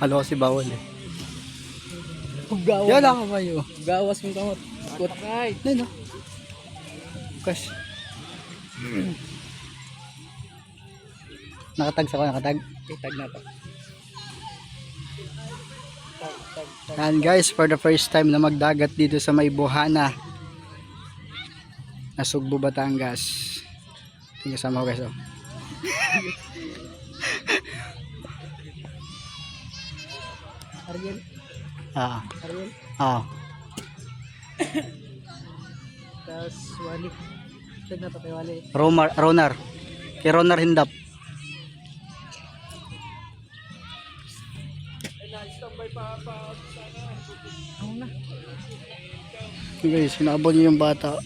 Ano kasi bawal eh. Gawas. Yan ako kayo. Gawas mo kamot. Kut. Yan o. Kas. Nakatag sa ko, nakatag. Itag na to. Yan guys, for the first time na magdagat dito sa may Buhana. Nasugbo, Batangas. Tingnan sama ko guys oh. Ariel. Ah. Ariel. Ah. Tapos Wali. Itag na to kay Wali. Ronar. Kay Ronar Hindap. Ano na? Guys, sinabon niyo yung bata.